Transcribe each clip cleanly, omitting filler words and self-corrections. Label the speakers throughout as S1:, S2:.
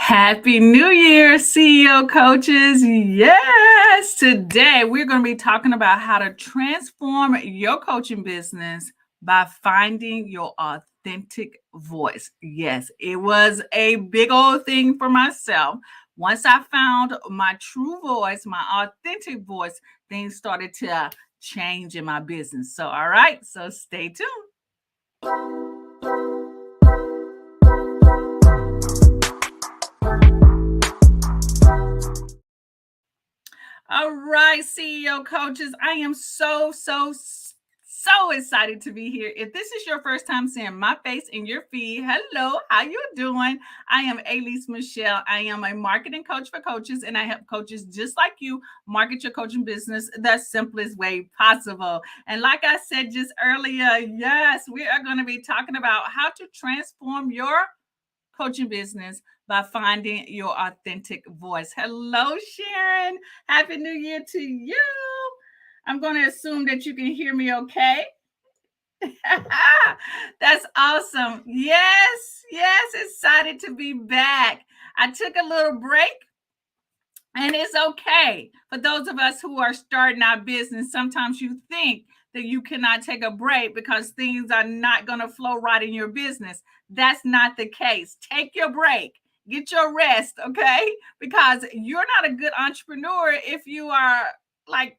S1: Happy New Year, CEO coaches. Yes, today we're going to be talking about how to transform your coaching business by finding your authentic voice. Yes, it was a big old thing for myself. Once I found my true voice, my authentic voice, things started to change in my business. So, all right, so stay tuned. All right, CEO coaches, I am so excited to be here. If this is your first time seeing my face in your feed, hello, how you doing? I am Elise Michelle. I am a marketing coach for coaches, and I help coaches just like you market your coaching business the simplest way possible. And like I said just earlier, yes, we are going to be talking about how to transform your coaching business by finding your authentic voice. Hello, Sharon. Happy New Year to you. I'm going to assume that you can hear me okay. That's awesome. Yes, excited to be back. I took a little break and it's okay. For those of us who are starting our business, sometimes you think that you cannot take a break because things are not going to flow right in your business. That's not the case. Take your break. Get your rest, okay? Because you're not a good entrepreneur if you are like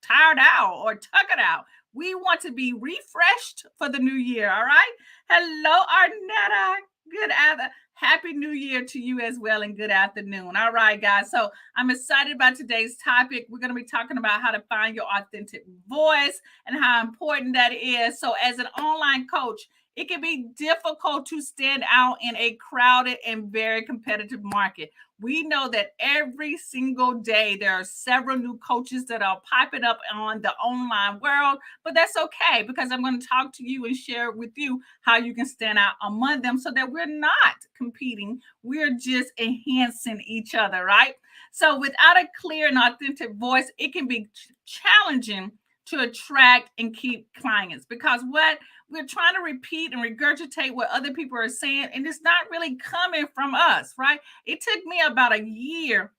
S1: tired out or tuck it out. We want to be refreshed for the new year, all right? Hello, Arnetta. Good afternoon. Happy New Year to you as well, and good afternoon. All right, guys. So I'm excited about today's topic. We're going to be talking about how to find your authentic voice and how important that is. So, as an online coach, it can be difficult to stand out in a crowded and very competitive market. We know that every single day there are several new coaches that are popping up on the online world, but that's okay because I'm going to talk to you and share with you how you can stand out among them so that we're not competing, we're just enhancing each other, right? So, without a clear and authentic voice, it can be challenging to attract and keep clients because what we're trying to repeat and regurgitate what other people are saying, and it's not really coming from us, right? It took me about a year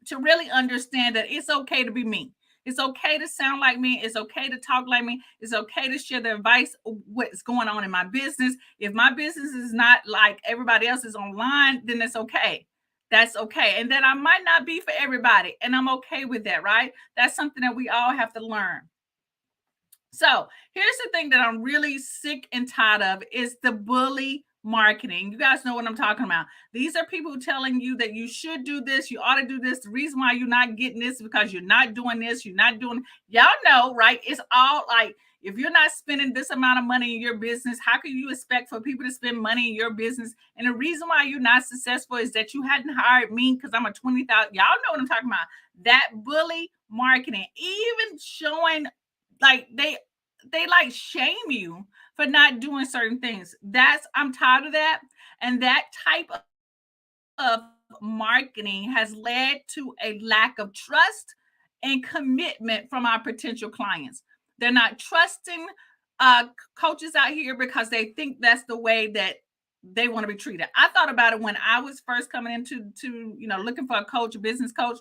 S1: to really understand that it's okay to be me. It's okay to sound like me. It's okay to talk like me. It's okay to share the advice of what's going on in my business. If my business is not like everybody else's online, then it's okay. That's okay. And then I might not be for everybody. And I'm okay with that, right? That's something that we all have to learn. So here's the thing that I'm really sick and tired of is the bully marketing. You guys know what I'm talking about. These are people telling you that you should do this, you ought to do this. The reason why you're not getting this is because you're not doing this, you're not doing. Y'all know, right? It's all like if you're not spending this amount of money in your business, how can you expect for people to spend money in your business? And the reason why you're not successful is that you hadn't hired me because I'm a 20,000. Y'all know what I'm talking about. That bully marketing, even showing like they like shame you for not doing certain things. That's I'm tired of that. And that type of marketing has led to a lack of trust and commitment from our potential clients. They're not trusting coaches out here because they think that's the way that they want to be treated. I thought about it when I was first coming into looking for a coach, a business coach.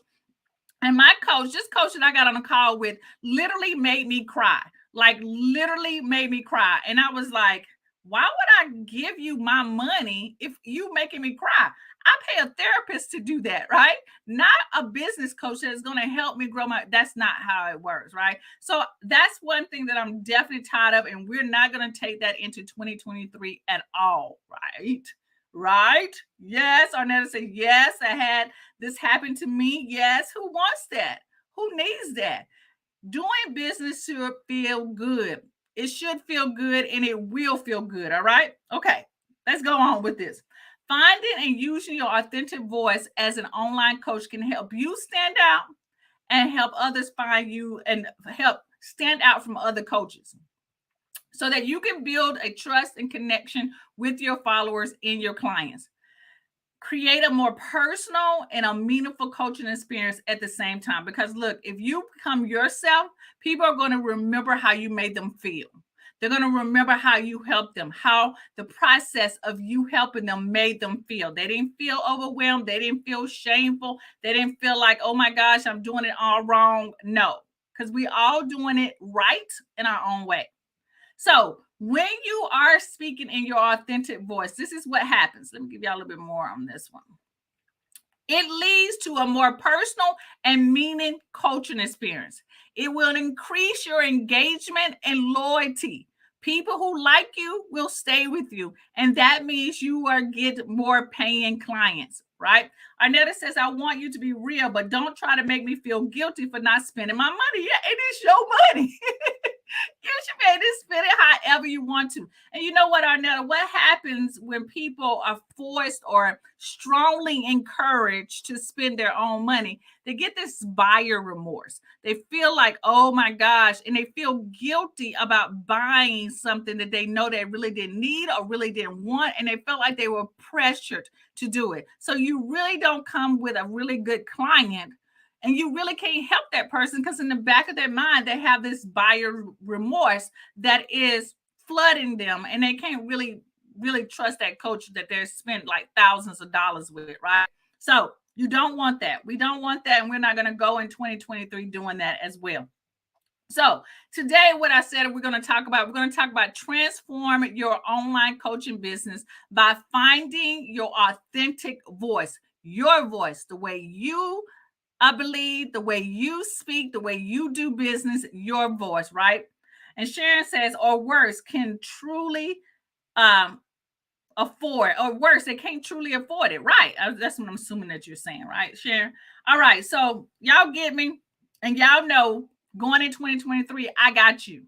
S1: And my coach, this coach that I got on a call with, literally made me cry. Like literally made me cry. And I was like, why would I give you my money if you making me cry? I pay a therapist to do that, right? Not a business coach that's going to help me grow my. That's not how it works, right? So that's one thing that I'm definitely tired of, and we're not going to take that into 2023 at all, right? Right? Yes. Arnetta said, yes, I had this happened to me. Yes. Who wants that? Who needs that? Doing business should feel good. It should feel good and it will feel good. All right. Okay. Let's go on with this. Finding and using your authentic voice as an online coach can help you stand out and help others find you and help stand out from other coaches so that you can build a trust and connection with your followers and your clients. Create a more personal and a meaningful coaching experience at the same time. Because look, if you become yourself, people are going to remember how you made them feel. They're going to remember how you helped them, how the process of you helping them made them feel. They didn't feel overwhelmed. They didn't feel shameful. They didn't feel like, oh my gosh, I'm doing it all wrong. No, because we all doing it right in our own way. So when you are speaking in your authentic voice, this is what happens. Let me give y'all a little bit more on this one. It leads to a more personal and meaning coaching experience. It will increase your engagement and loyalty. People who like you will stay with you, and that means you are get more paying clients, right? Arnetta says, I want you to be real, but don't try to make me feel guilty for not spending my money. Yeah, it is your money. You should be able to spend it however you want to. And you know what, Arnetta, what happens when people are forced or strongly encouraged to spend their own money? They get this buyer remorse. They feel like, oh my gosh, and they feel guilty about buying something that they know they really didn't need or really didn't want, and they felt like they were pressured to do it. So you really don't come with a really good client, and you really can't help that person because in the back of their mind, they have this buyer remorse that is flooding them, and they can't really trust that coach that they're spent like thousands of dollars with, right? So you don't want that. We don't want that, and we're not going to go in 2023 doing that as well. So today, what I said we're going to talk about transform your online coaching business by finding your authentic voice, the way you I believe, the way you speak, the way you do business, your voice, right? And Sharon says, or worse, can truly afford, or worse, they can't truly afford it, right? That's what I'm assuming that you're saying, right, Sharon? All right, so y'all get me, and y'all know going in 2023, I got you.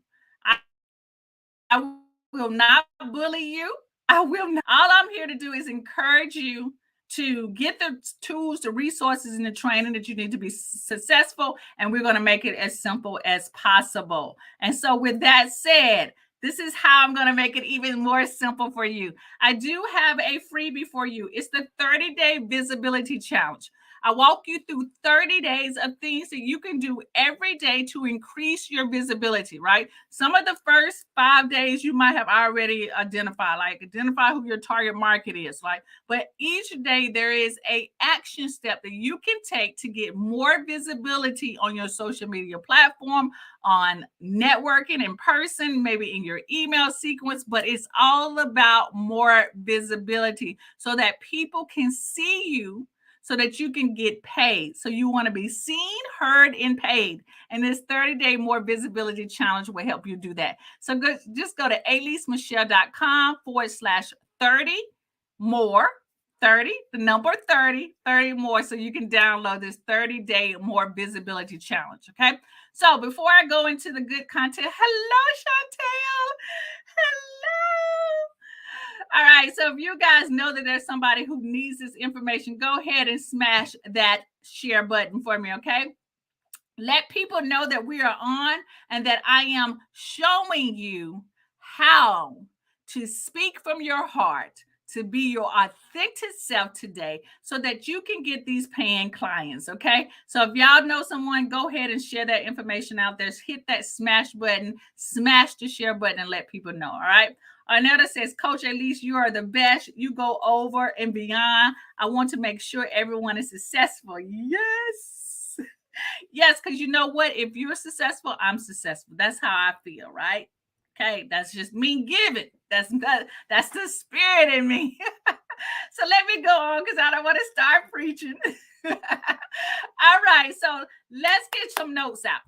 S1: I will not bully you. I will not. All I'm here to do is encourage you to get the tools, the resources, and the training that you need to be successful. And we're going to make it as simple as possible. And so with that said, this is how I'm going to make it even more simple for you. I do have a freebie for you. It's the 30-day visibility challenge. I walk you through 30 days of things that you can do every day to increase your visibility, right? Some of the first 5 days you might have already identified, like identify who your target market is, like, but each day there is a action step that you can take to get more visibility on your social media platform, on networking in person, maybe in your email sequence, but it's all about more visibility so that people can see you, so that you can get paid. So you want to be seen, heard, and paid. And this 30-day more visibility challenge will help you do that. So just go to alisemichelle.com/30 more, 30, the number 30 more, so you can download this 30-day more visibility challenge. Okay. So before I go into the good content, hello, Chantel. Hello. All right, so if you guys know that there's somebody who needs this information, go ahead and smash that share button for me, okay? Let people know that we are on and that I am showing you how to speak from your heart, to be your authentic self today so that you can get these paying clients, okay? So if y'all know someone, go ahead and share that information out there. Hit that smash button, smash the share button, and let people know, all right? Arnetta says, Coach Alise, you are the best. You go over and beyond. I want to make sure everyone is successful. Yes. Yes, because you know what? If you're successful, I'm successful. That's how I feel, right? Okay, that's just me giving. That's the spirit in me. So let me go on because I don't want to start preaching. All right, so let's get some notes out.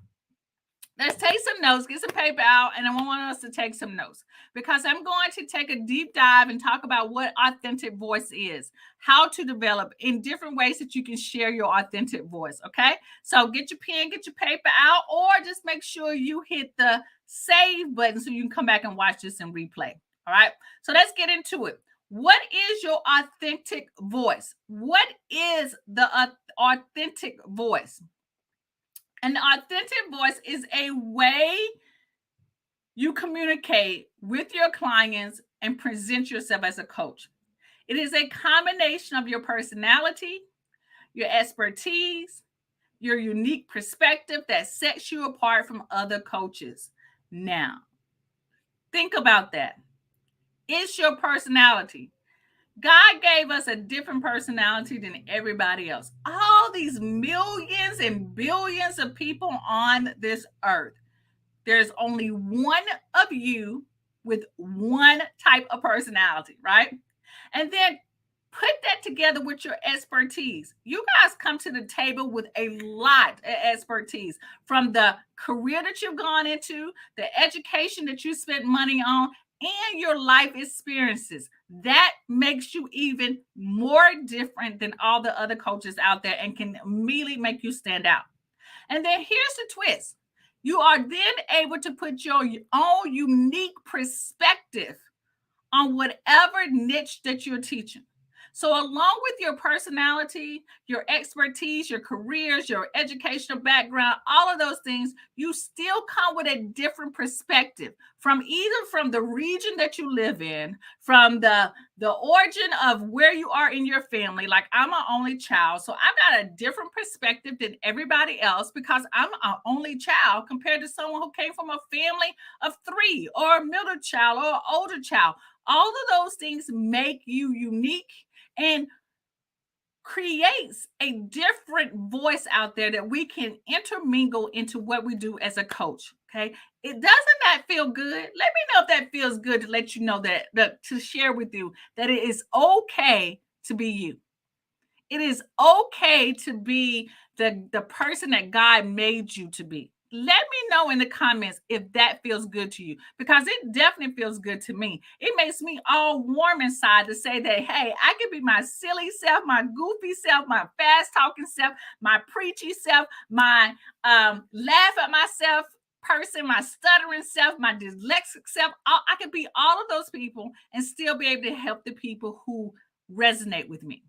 S1: Let's take some notes, get some paper out, and I want us to take some notes because I'm going to take a deep dive and talk about what authentic voice is, how to develop in different ways that you can share your authentic voice, okay? So get your pen, get your paper out, or just make sure you hit the save button so you can come back and watch this in replay, all right? So let's get into it. What is your authentic voice? What is the authentic voice? An authentic voice is a way you communicate with your clients and present yourself as a coach. It is a combination of your personality, your expertise, your unique perspective that sets you apart from other coaches. Now, Think about that. It's your personality. God gave us a different personality than everybody else. All these millions and billions of people on this earth, there's only one of you with one type of personality, right? And then put that together with your expertise. You guys come to the table with a lot of expertise, from the career that you've gone into, the education that you spent money on, and your life experiences. That makes you even more different than all the other coaches out there and can immediately make you stand out. And then here's the twist: you are then able to put your own unique perspective on whatever niche that you're teaching. So, along with your personality, your expertise, your careers, your educational background, all of those things, you still come with a different perspective from either from the region that you live in, from the origin of where you are in your family. Like, I'm an only child, so I've got a different perspective than everybody else because I'm an only child compared to someone who came from a family of three, or a middle child, or an older child. All of those things make you unique and creates a different voice out there that we can intermingle into what we do as a coach. Okay. It doesn't that feel good? Let me know if that feels good, to let you know that to share with you that it is okay to be you. It is okay to be the person that God made you to be. Let me know in the comments if that feels good to you, because it definitely feels good to me. It makes me all warm inside to say that, hey, I can be my silly self, my goofy self, my fast talking self, my preachy self, my laugh at myself person, my stuttering self, my dyslexic self. I can be all of those people and still be able to help the people who resonate with me.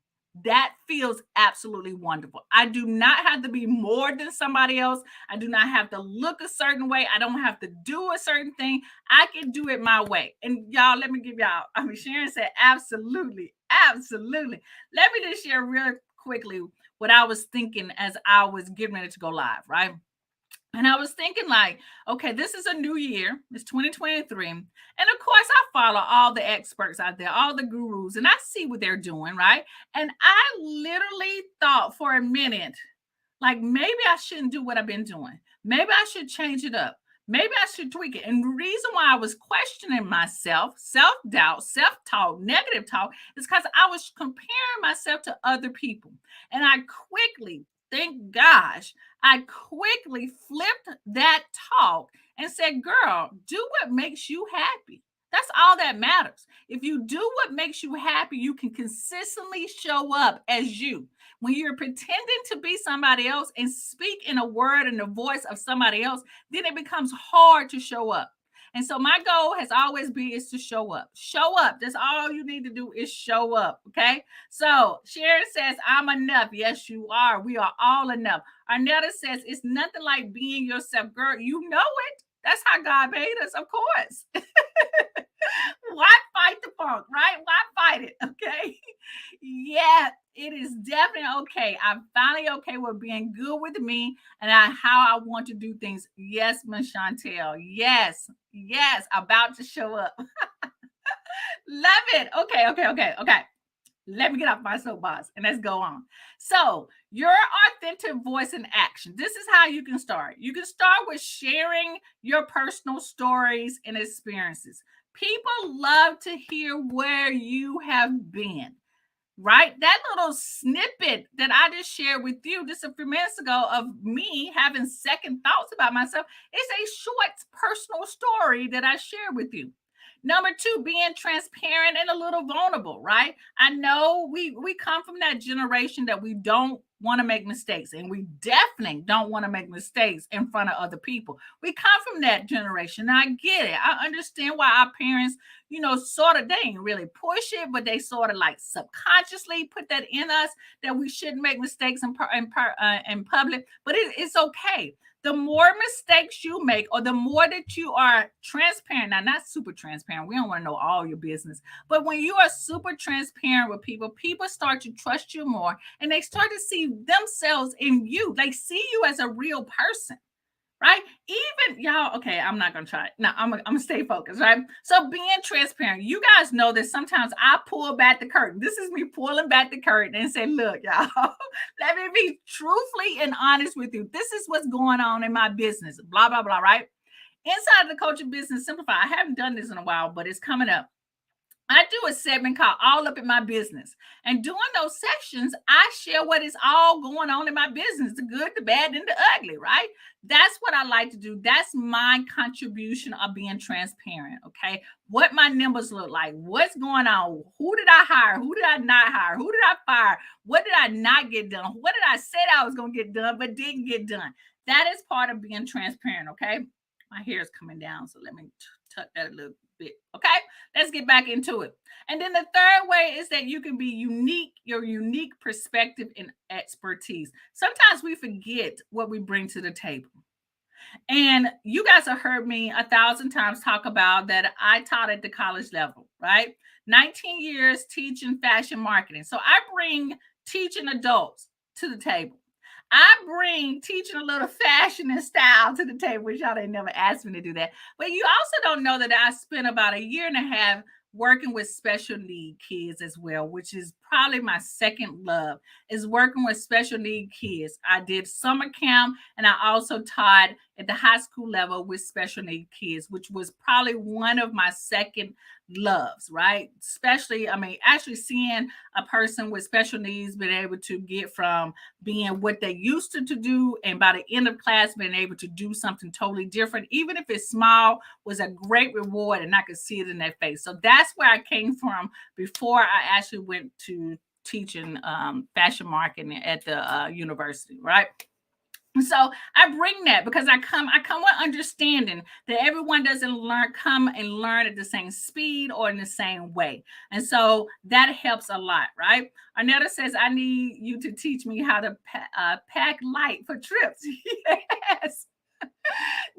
S1: That feels absolutely wonderful. I do not have to be more than somebody else. I do not have to look a certain way. I don't have to do a certain thing. I can do it my way. And y'all, let me give y'all, Sharon said, absolutely, absolutely. Let me just share real quickly what I was thinking as I was getting ready to go live, right? And I was thinking, like, okay, this is a new year. It's 2023. And of course, I follow all the experts out there, all the gurus, and I see what they're doing, right? And I literally thought for a minute, like, maybe I shouldn't do what I've been doing. Maybe I should change it up. Maybe I should tweak it. And the reason why I was questioning myself, self doubt, self talk, negative talk, is because I was comparing myself to other people. And I quickly, thank gosh, I quickly flipped that talk and said, girl, do what makes you happy. That's all that matters. If you do what makes you happy, you can consistently show up as you. When you're pretending to be somebody else and speak in a word and the voice of somebody else, then it becomes hard to show up. And so my goal has always been is to show up. Show up. That's all you need to do is show up. Okay. So Sharon says, I'm enough. Yes, you are. We are all enough. Arnetta says, it's nothing like being yourself. Girl, you know it. That's how God made us, of course. Why fight the funk, right? Why fight it? Okay. Yeah, it is definitely okay. I'm finally okay with being good with me and how I want to do things. Yes, Miss Chantel. Yes, yes, about to show up. Love it. Okay. Let me get off my soapbox and let's go on. So, your authentic voice in action. This is how you can start. You can start with sharing your personal stories and experiences. People love to hear where you have been, right? That little snippet that I just shared with you just a few minutes ago of me having second thoughts about myself is a short personal story that I share with you. Number two, being transparent and a little vulnerable, right? I know we come from that generation that we don't want to make mistakes, and we definitely don't want to make mistakes in front of other people. We come from that generation. Now, I get it. I understand why our parents, sort of, they ain't really push it, but they sort of like subconsciously put that in us that we shouldn't make mistakes in public. But it's okay. The more mistakes you make, or the more that you are transparent, now not super transparent, we don't want to know all your business, but when you are super transparent with people, people start to trust you more and they start to see themselves in you. They see you as a real person, right? Even y'all, okay, I'm not gonna try it. No, I'm gonna stay focused, right? So being transparent, you guys know that sometimes I pull back the curtain. This is me pulling back the curtain and say, look, y'all, let me be truthfully and honest with you. This is what's going on in my business, blah, blah, blah, right? Inside the Coaching Business Simplified, I haven't done this in a while, but it's coming up. I do a segment called All Up in My Business. And during those sessions, I share what is all going on in my business, the good, the bad, and the ugly, right? That's what I like to do. That's my contribution of being transparent, okay? What my numbers look like, what's going on, who did I hire, who did I not hire, who did I fire, what did I not get done, what did I say I was going to get done, but didn't get done. That is part of being transparent, okay? My hair is coming down, so let me tuck that a little bit, okay? Let's get back into it. And then the third way is that you can be unique, your unique perspective and expertise. Sometimes we forget what we bring to the table. And you guys have heard me 1,000 times talk about that I taught at the college level, right? 19 years teaching fashion marketing. So I bring teaching adults to the table. I bring teaching a little fashion and style to the table, which y'all ain't never asked me to do that. But you also don't know that I spent about a year and a half working with special need kids as well, which is probably my second love, is working with special need kids. I did summer camp and I also taught at the high school level with special need kids, which was probably one of my second loves, right? Especially, I mean, actually seeing a person with special needs being able to get from being what they used to do and by the end of class being able to do something totally different, even if it's small, was a great reward and I could see it in their face. So that's where I came from before I actually went to teaching fashion marketing at the university, right? So I bring that because I come with understanding that everyone doesn't come and learn at the same speed or in the same way. And so that helps a lot, right? Arnetta says, I need you to teach me how to pack light for trips. Yes.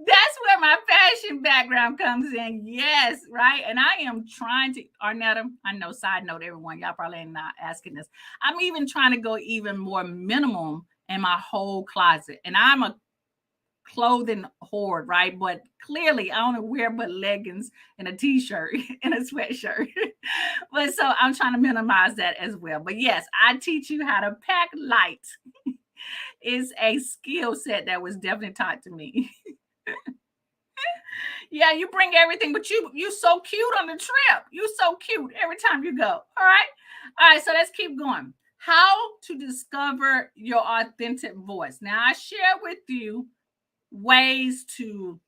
S1: That's where my fashion background comes in. Yes, right. And I am trying to, Arnetta, I know, side note, everyone, y'all probably ain't not asking this. I'm even trying to go even more minimum in my whole closet. And I'm a clothing hoard, right? But clearly I only wear but leggings and a t-shirt and a sweatshirt. But so I'm trying to minimize that as well. But yes, I teach you how to pack light. Is a skill set that was definitely taught to me. Yeah, you bring everything, but you so cute on the trip. You so cute every time you go. All right. All right, so let's keep going. How to discover your authentic voice. Now, I share with you ways to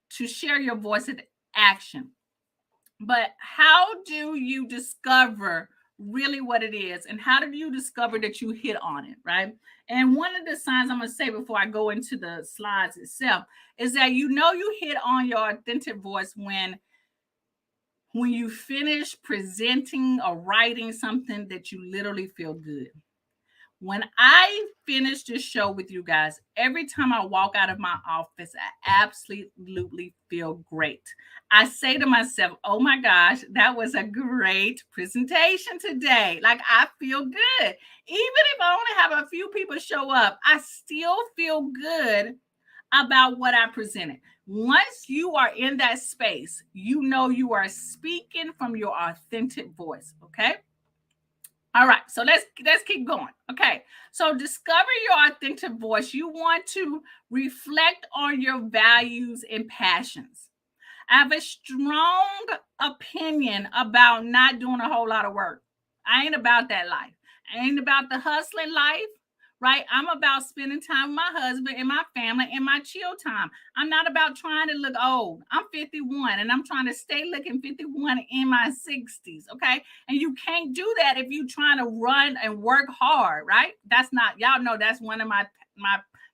S1: share your voice in action. But how do you discover really what it is? And how do you discover that you hit on it, right? And one of the signs I'm going to say before I go into the slides itself is that you know you hit on your authentic voice when you finish presenting or writing something that you literally feel good. When I finish this show with you guys, every time I walk out of my office, I absolutely feel great. I say to myself, oh my gosh, that was a great presentation today. Like, I feel good. Even if I only have a few people show up, I still feel good about what I presented. Once you are in that space, you know you are speaking from your authentic voice, okay? All right, so let's keep going. Okay, so discover your authentic voice. You want to reflect on your values and passions. I have a strong opinion about not doing a whole lot of work. I ain't about that life. I ain't about the hustling life, right? I'm about spending time with my husband and my family and my chill time. I'm not about trying to look old. I'm 51 and I'm trying to stay looking 51 in my 60s, okay? And you can't do that if you're trying to run and work hard, right? That's not, y'all know that's one of my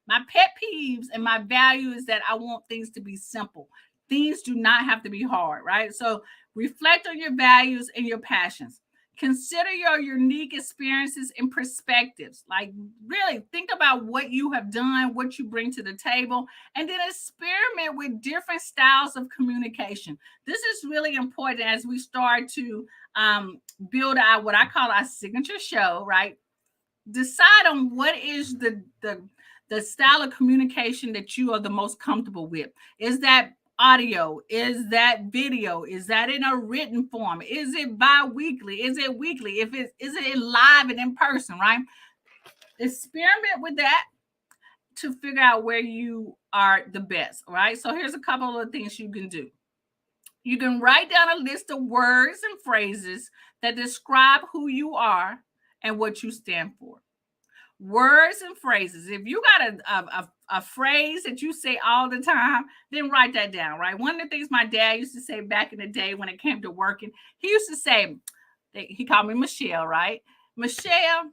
S1: pet peeves and my value is that I want things to be simple. Things do not have to be hard, right? So reflect on your values and your passions. Consider your unique experiences and perspectives. Like, really think about what you have done, what you bring to the table, and then experiment with different styles of communication. This is really important as we start to build out what I call our signature show, right? Decide on what is the style of communication that you are the most comfortable with. Is that audio? Is that video? Is that in a written form? Is it bi-weekly? Is it weekly? If it's is it in live and in person, right? Experiment with that to figure out where you are the best, right? So here's a couple of things you can do. You can write down a list of words and phrases that describe who you are and what you stand for. Words and phrases. If you got a phrase that you say all the time, then write that down, right? One of the things my dad used to say back in the day when it came to working, he used to say, he called me Michelle, right? Michelle,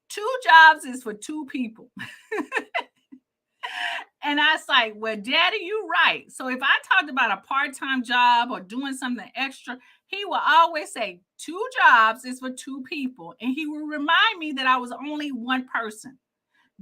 S1: 2 jobs is for 2 people. And I was like, well, Daddy, you right. So if I talked about a part-time job or doing something extra, he will always say 2 jobs is for 2 people. And he will remind me that I was only one person.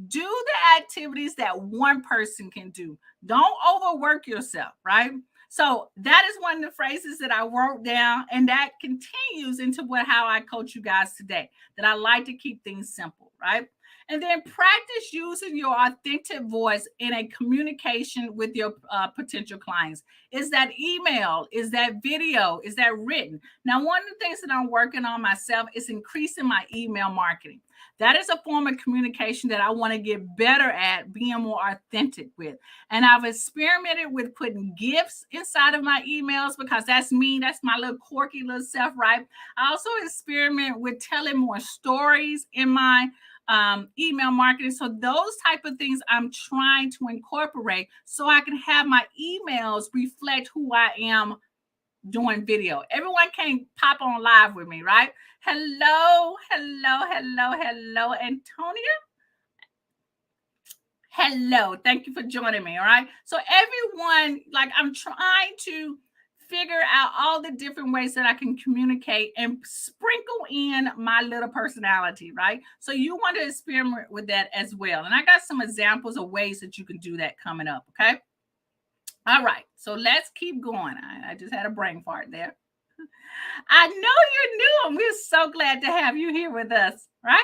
S1: Do the activities that one person can do. Don't overwork yourself, right? So that is one of the phrases that I wrote down, and that continues into how I coach you guys today, that I like to keep things simple, right? And then practice using your authentic voice in a communication with your potential clients. Is that email? Is that video? Is that written? Now, one of the things that I'm working on myself is increasing my email marketing. That is a form of communication that I want to get better at being more authentic with. And I've experimented with putting gifts inside of my emails because that's me. That's my little quirky little self, right? I also experiment with telling more stories in my email marketing. So those type of things I'm trying to incorporate so I can have my emails reflect who I am doing video. Everyone can pop on live with me, right? Hello, Antonia. Hello, thank you for joining me. All right. So everyone, like I'm trying to figure out all the different ways that I can communicate and sprinkle in my little personality, right? So you want to experiment with that as well. And I got some examples of ways that you can do that coming up. Okay. All right. So let's keep going. I just had a brain fart there. I know you're new, and we're so glad to have you here with us, right?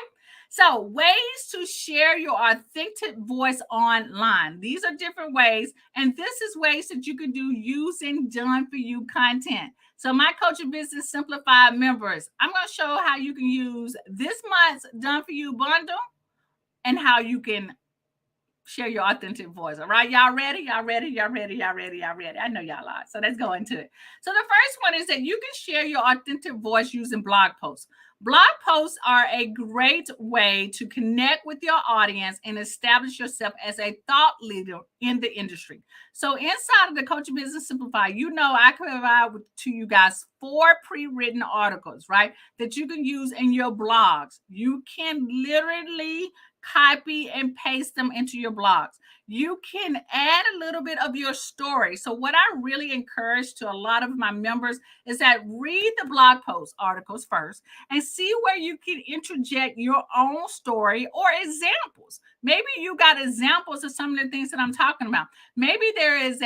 S1: So, ways to share your authentic voice online. These are different ways, and this is ways that you can do using done for you content. So, my Coaching Business Simplified members, I'm going to show how you can use this month's Done for You bundle and how you can share your authentic voice. All right, y'all ready? Y'all ready? Y'all ready? Y'all ready? Y'all ready? I know y'all are. So let's go into it. So the first one is that you can share your authentic voice using blog posts. Blog posts are a great way to connect with your audience and establish yourself as a thought leader in the industry. So inside of the Coaching Business Simplified, you know I provide to you guys 4 pre-written articles, right, that you can use in your blogs. You can literally copy and paste them into your blogs. You can add a little bit of your story. So what I really encourage to a lot of my members is that read the blog post articles first and see where you can interject your own story or examples. Maybe you got examples of some of the things that I'm talking about. Maybe there is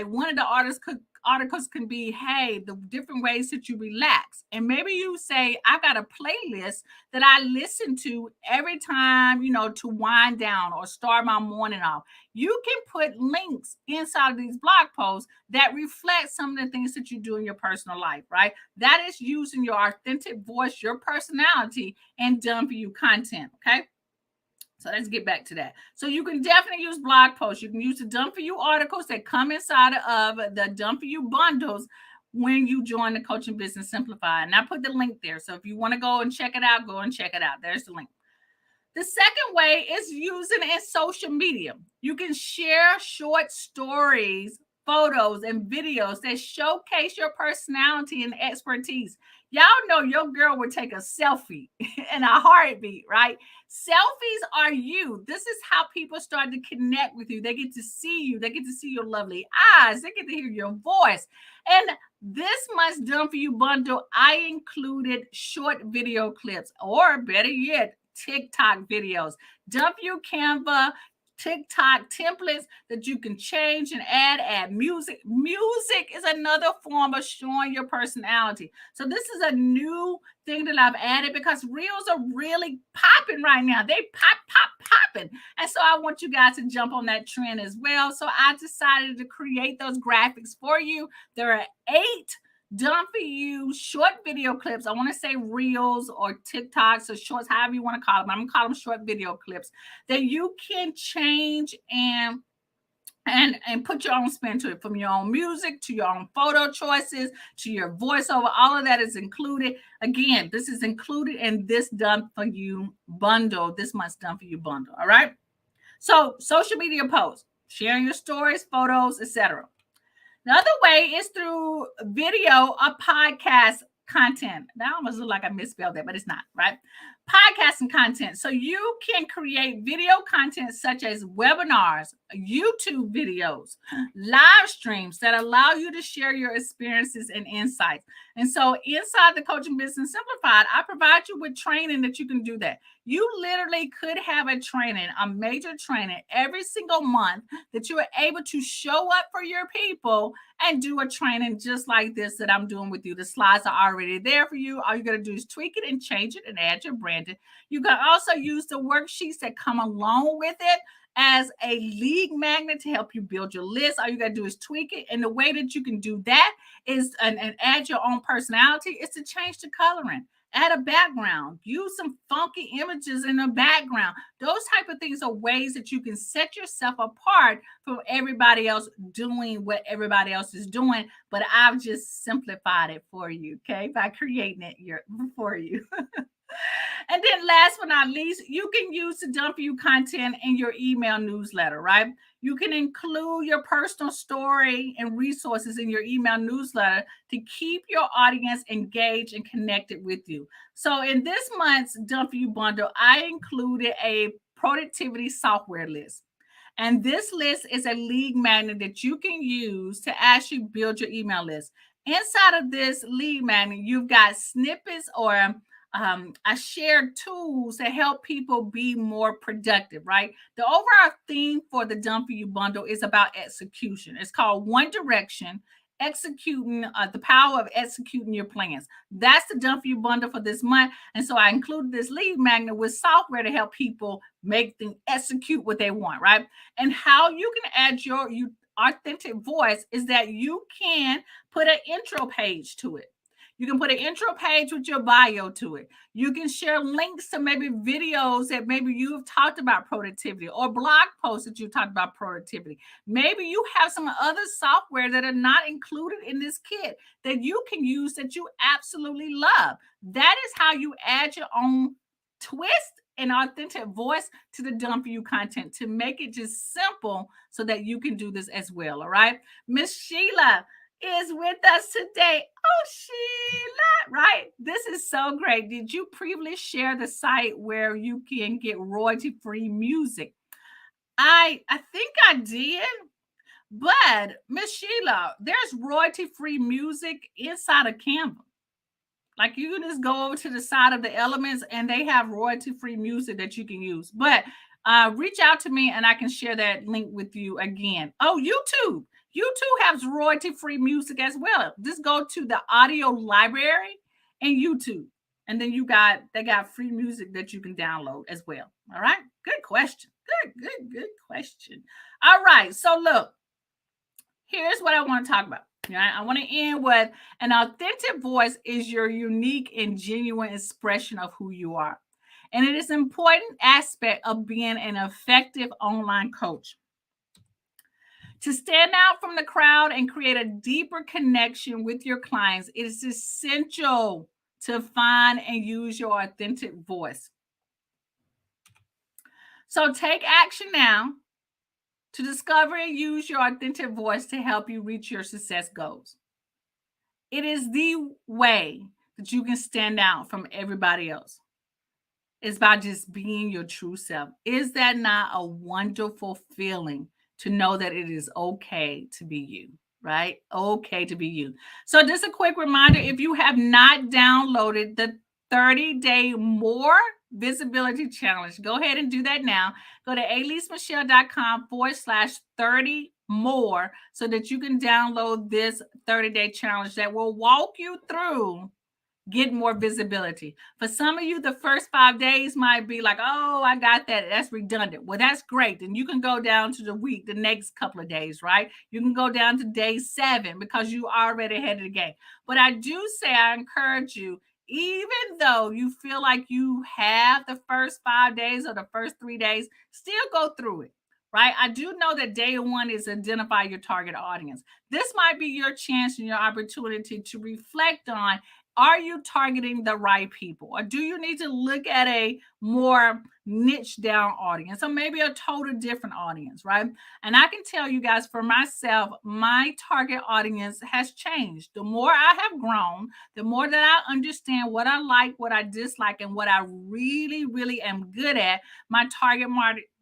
S1: one of the articles can be, hey, the different ways that you relax. And maybe you say, I've got a playlist that I listen to every time, to wind down or start my morning off. You can put links inside of these blog posts that reflect some of the things that you do in your personal life, right? That is using your authentic voice, your personality, and done for you content, okay? So let's get back to that. So you can definitely use blog posts. You can use the Done For You articles that come inside of the Done For You bundles when you join the Coaching Business Simplified. And I put the link there. So if you want to go and check it out, go and check it out. There's the link. The second way is using it in social media. You can share short stories, photos, and videos that showcase your personality and expertise. Y'all know your girl would take a selfie in a heartbeat, right? Selfies are you. This is how people start to connect with you. They get to see you. They get to see your lovely eyes. They get to hear your voice. And this month's Done For You bundle, I included short video clips, or better yet, TikTok videos. Done For You Canva, TikTok templates that you can change and add music. Music is another form of showing your personality. So this is a new thing that I've added because reels are really popping right now. They pop. popping. And so I want you guys to jump on that trend as well. So I decided to create those graphics for you. There are 8 done for you short video clips. I want to say reels or TikToks or shorts, however you want to call them. I'm going to call them short video clips that you can change and put your own spin to it, from your own music to your own photo choices to your voiceover. All of that is included. Again, this is included in this done for you bundle, this month's done for you bundle. All right. So social media posts, sharing your stories, photos, etc. The other way is through video or podcast content. That almost look like I misspelled that, but it's not, right? Podcasting content. So you can create video content such as webinars, YouTube videos, live streams that allow you to share your experiences and insights. And so inside the Coaching Business Simplified, I provide you with training that you can do that. You literally could have a training, a major training every single month that you are able to show up for your people and do a training just like this that I'm doing with you. The slides are already there for you. All you got to do is tweak it and change it and add your branding. You can also use the worksheets that come along with it as a lead magnet to help you build your list. All you got to do is tweak it. And the way that you can do that is and add your own personality is to change the coloring. Add a background, use some funky images in the background. Those type of things are ways that you can set yourself apart from everybody else doing what everybody else is doing. But I've just simplified it for you, okay, by creating it for you. And then last but not least, you can use the done for you content in your email newsletter, right? You can include your personal story and resources in your email newsletter to keep your audience engaged and connected with you. So in this month's done for you bundle, I included a productivity software list. And this list is a lead magnet that you can use to actually build your email list. Inside of this lead magnet, you've got snippets or I share tools to help people be more productive, right? The overall theme for the Done For You bundle is about execution. It's called One Direction, executing the power of executing your plans. That's the Done For You bundle for this month. And so I included this lead magnet with software to help people make them execute what they want, right? And how you can add your authentic voice is that you can put an intro page to it. You can put an intro page with your bio to it. You can share links to maybe videos that maybe you've talked about productivity or blog posts that you talked about productivity. Maybe you have some other software that are not included in this kit that you can use that you absolutely love. That is how you add your own twist and authentic voice to the Done For You content to make it just simple so that you can do this as well. All right. Miss Sheila is with us today. Oh, Sheila, right? This is so great. Did you previously share the site where you can get royalty-free music? I think I did, but Miss Sheila, there's royalty-free music inside of Canva. Like you can just go over to the side of the elements and they have royalty-free music that you can use. But reach out to me and I can share that link with you again. Oh, YouTube. YouTube has royalty-free music as well. Just go to the audio library and YouTube. And then they got free music that you can download as well. All right. Good question. Good question. All right. So look, here's what I want to talk about. Right? I want to end with an authentic voice is your unique and genuine expression of who you are. And it is an important aspect of being an effective online coach. To stand out from the crowd and create a deeper connection with your clients, it is essential to find and use your authentic voice. So take action now to discover and use your authentic voice to help you reach your success goals. It is the way that you can stand out from everybody else. It's by just being your true self. Is that not a wonderful feeling to know that it is okay to be you, right? Okay to be you. So just a quick reminder, if you have not downloaded the 30-day more visibility challenge, go ahead and do that now. Go to alisemichelle.com/30 more so that you can download this 30-day challenge that will walk you through get more visibility. For some of you, the first 5 days might be like, oh, I got that. That's redundant. Well, that's great. Then you can go down to the next couple of days, right? You can go down to day 7 because you already ahead of the game. But I do say, I encourage you, even though you feel like you have the first 5 days or the first 3 days, still go through it. Right? I do know that day 1 is identify your target audience. This might be your chance and your opportunity to reflect on, are you targeting the right people? Or do you need to look at a more niche down audience, or maybe a total different audience, right? And I can tell you guys, for myself, my target audience has changed. The more I have grown, the more that I understand what I like, what I dislike, and what I really, really am good at, my target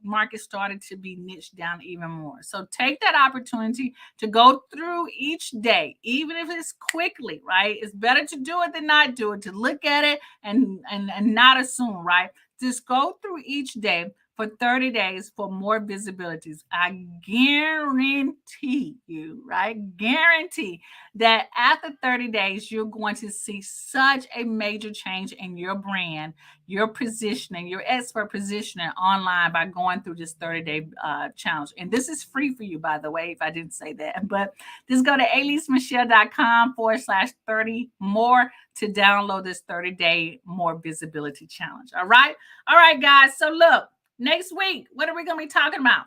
S1: market started to be niched down even more. So take that opportunity to go through each day, even if it's quickly, right? It's better to do it than not do it, to look at it and not assume, right? Just go through each day for 30 days for more visibilities. I guarantee you, right? Guarantee that after 30 days, you're going to see such a major change in your brand, your positioning, your expert positioning online by going through this 30-day challenge. And this is free for you, by the way, if I didn't say that. But just go to alisemichelle.com/30 more to download this 30-day more visibility challenge. All right. All right, guys. So look, next week, what are we going to be talking about?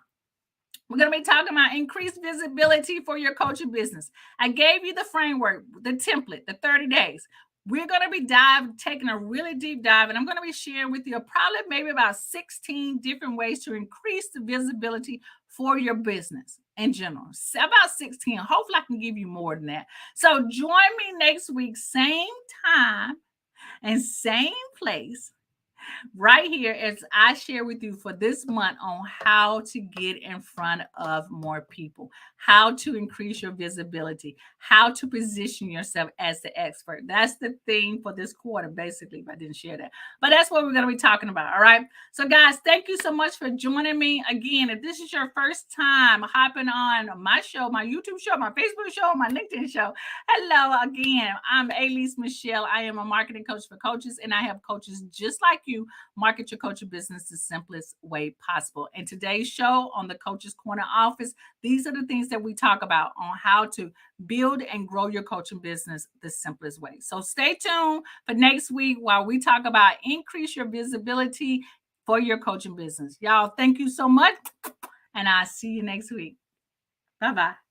S1: We're going to be talking about increased visibility for your coaching business. I gave you the framework, the template, the 30 days. We're going to be taking a really deep dive, and I'm going to be sharing with you probably maybe about 16 different ways to increase the visibility for your business in general. About 16. Hopefully I can give you more than that. So join me next week, same time and same place, right here, as I share with you for this month on how to get in front of more people, how to increase your visibility, how to position yourself as the expert. That's the theme for this quarter, basically, if I didn't share that. But that's what we're going to be talking about. All right. So, guys, thank you so much for joining me. Again, if this is your first time hopping on my show, my YouTube show, my Facebook show, my LinkedIn show, hello again. I'm Alise Michelle. I am a marketing coach for coaches, and I have coaches just like you market your coaching business the simplest way possible. And today's show on the Coach's Corner Office, these are the things that we talk about on how to build and grow your coaching business the simplest way. So stay tuned for next week while we talk about increase your visibility for your coaching business. Y'all, thank you so much. And I'll see you next week. Bye-bye.